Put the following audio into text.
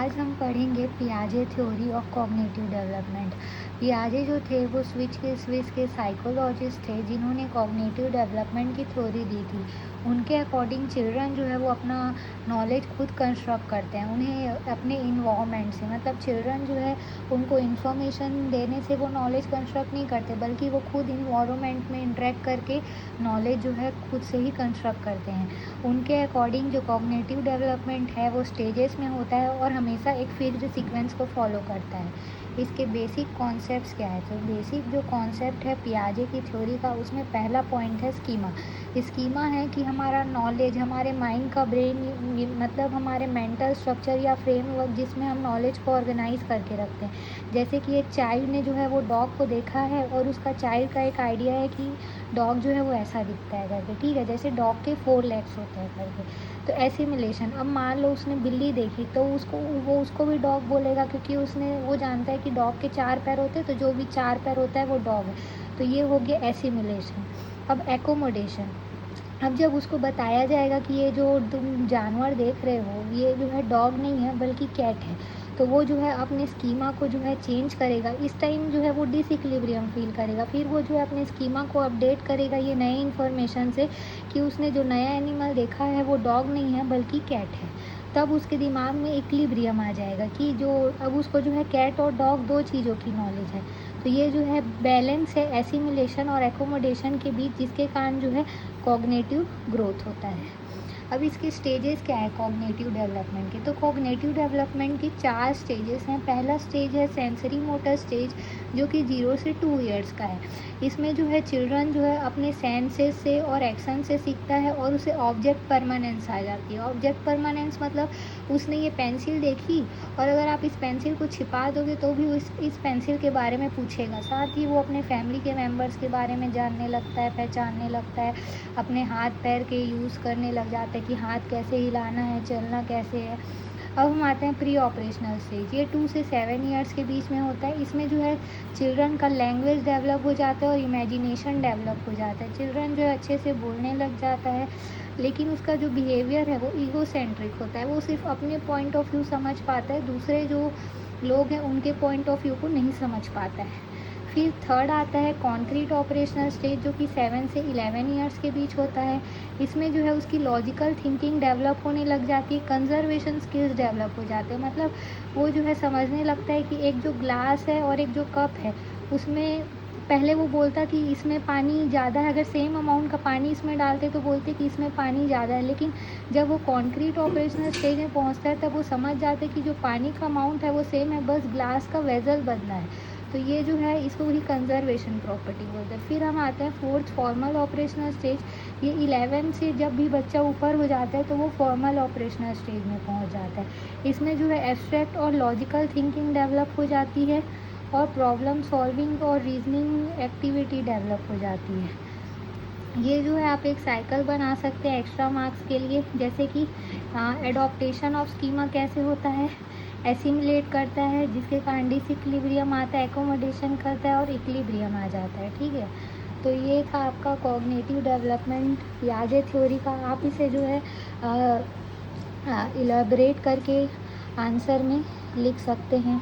आज हम पढ़ेंगे पियाजे थ्योरी ऑफ कॉग्निटिव डेवलपमेंट। पियाजे जो थे वो स्विस के साइकोलॉजिस्ट थे जिन्होंने कॉग्निटिव डेवलपमेंट की थ्योरी दी थी। उनके अकॉर्डिंग चिल्ड्रन जो है वो अपना नॉलेज खुद कंस्ट्रक्ट करते हैं, उन्हें अपने इन्वायरमेंट से, मतलब चिल्ड्रन जो है उनको इन्फॉर्मेशन देने से वो नॉलेज कंस्ट्रक्ट नहीं करते, बल्कि वो खुद इन्वायरमेंट में इंटरेक्ट करके नॉलेज जो है खुद से ही कंस्ट्रक्ट करते हैं। उनके अकॉर्डिंग जो कॉग्निटिव डेवलपमेंट है वो स्टेजेस में होता है और हमेशा एक फिक्स्ड सीक्वेंस को फॉलो करता है। इसके बेसिक कॉन्सेप्ट्स क्या है? तो बेसिक जो कॉन्सेप्ट है पियाजे की थ्योरी का, उसमें पहला पॉइंट है स्कीमा। स्कीमा है कि हमारा नॉलेज, हमारे माइंड का ब्रेन, मतलब हमारे मेंटल स्ट्रक्चर या फ्रेमवर्क जिसमें हम नॉलेज को ऑर्गेनाइज करके रखते हैं। जैसे कि एक चाइल्ड ने जो है वो डॉग को देखा है और उसका चाइल्ड का एक आइडिया है कि डॉग जो है वो ऐसा दिखता है करके, ठीक है, जैसे डॉग के 4 लेग्स होते हैं करके। तो एसिमिलेशन, अब मान लो उसने बिल्ली देखी तो उसको भी डॉग बोलेगा, क्योंकि वो जानता है कि डॉग के 4 पैर होते हैं, तो जो भी 4 पैर होता है वो डॉग है। तो ये हो गया एसिमिलेशन। अब एकोमोडेशन, अब जब उसको बताया जाएगा कि ये जो तुम जानवर देख रहे हो ये जो है डॉग नहीं है बल्कि कैट है, तो वो जो है अपने स्कीमा को जो है चेंज करेगा। इस टाइम जो है वो डिसइक्विलिब्रियम फील करेगा, फिर वो जो है अपने स्कीमा को अपडेट करेगा ये नए इन्फॉर्मेशन से कि उसने जो नया एनिमल देखा है वो डॉग नहीं है बल्कि कैट है। तब उसके दिमाग में इक्विलिब्रियम आ जाएगा कि जो अब उसको जो है कैट और डॉग 2 चीज़ों की नॉलेज है। तो ये जो है बैलेंस है एसिमिलेशन और एकोमोडेशन के बीच, जिसके कारण जो है कॉग्निटिव ग्रोथ होता है। अब इसके स्टेजेस क्या है कॉग्निटिव डेवलपमेंट के? तो कॉग्निटिव डेवलपमेंट की 4 स्टेजेस हैं। पहला स्टेज है सेंसरी मोटर स्टेज, जो कि 0 से 2 ईयर्स का है। इसमें जो है चिल्ड्रन जो है अपने सेंसेस से और एक्शन से सीखता है और उसे ऑब्जेक्ट परमानेंस आ जाती है। ऑब्जेक्ट परमानेंस मतलब उसने ये पेंसिल देखी और अगर आप इस पेंसिल को छिपा दोगे तो भी इस पेंसिल के बारे में पूछेगा। साथ ही वो अपने फैमिली के मेम्बर्स के बारे में जानने लगता है, पहचानने लगता है, अपने हाथ पैर के यूज़ करने लग जाता है कि हाथ कैसे हिलाना है, चलना कैसे है। अब हम आते हैं प्री ऑपरेशनल स्टेज, ये 2 से 7 ईयर्स के बीच में होता है। इसमें जो है चिल्ड्रन का लैंग्वेज डेवलप हो जाता है और इमेजिनेशन डेवलप हो जाता है। चिल्ड्रन जो है अच्छे से बोलने लग जाता है, लेकिन उसका जो बिहेवियर है वो ईगोसेंट्रिक होता है। वो सिर्फ अपने पॉइंट ऑफ व्यू समझ पाता है, दूसरे जो लोग हैं उनके पॉइंट ऑफ व्यू को नहीं समझ पाता है। फिर थर्ड आता है कॉन्क्रीट ऑपरेशनल स्टेज, जो कि 7 से 11 ईयर्स के बीच होता है। इसमें जो है उसकी लॉजिकल थिंकिंग डेवलप होने लग जाती है, कंजर्वेशन स्किल्स डेवलप हो जाते हैं। मतलब वो जो है समझने लगता है कि एक जो ग्लास है और एक जो कप है उसमें पहले वो बोलता कि इसमें पानी ज़्यादा है, अगर सेम अमाउंट का पानी इसमें डालते तो बोलते कि इसमें पानी ज़्यादा है, लेकिन जब वो कॉन्क्रीट ऑपरेशनल स्टेज में पहुंचता है तब वो समझ जाते हैं कि जो पानी का अमाउंट है वो सेम है, बस ग्लास का वेजल बदला है। तो ये जो है इसको ही कंजर्वेशन प्रॉपर्टी बोलते हैं। फिर हम आते हैं फोर्थ फॉर्मल ऑपरेशनल स्टेज। ये 11 से जब भी बच्चा ऊपर हो जाता है तो वो फॉर्मल ऑपरेशनल स्टेज में पहुंच जाता है। इसमें जो है एब्स्ट्रैक्ट और लॉजिकल थिंकिंग डेवलप हो जाती है और प्रॉब्लम सॉल्विंग और रीजनिंग एक्टिविटी डेवलप हो जाती है। ये जो है आप एक साइकिल बना सकते हैं एक्स्ट्रा मार्क्स के लिए, जैसे कि एडॉप्टेशन ऑफ स्कीमा कैसे होता है, एसिमुलेट करता है जिसके कारण डिसइक्विलिब्रियम आता है, एकोमोडेशन करता है और इक्विलिब्रियम आ जाता है, ठीक है। तो ये था आपका कॉग्निटिव डेवलपमेंट पियाजे थ्योरी का। आप इसे जो है इलेबरेट करके आंसर में लिख सकते हैं।